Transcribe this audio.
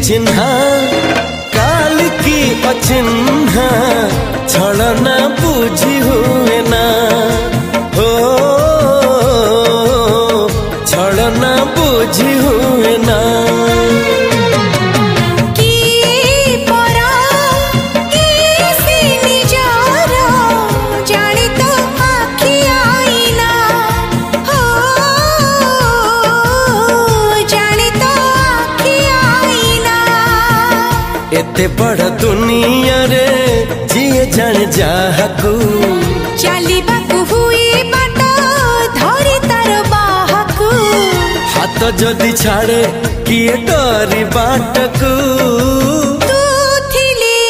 चिन्हा काल की अचिन्हा छलना बुझी हुए ना हो छलना बुझी हुए ना एते बड़ दुनिया रे जिए जाने जाहकू चलिबाकू हुई बाट धरी तार बाहकू हाथ जदि छाड़े किए डरी बाटकू तू थिली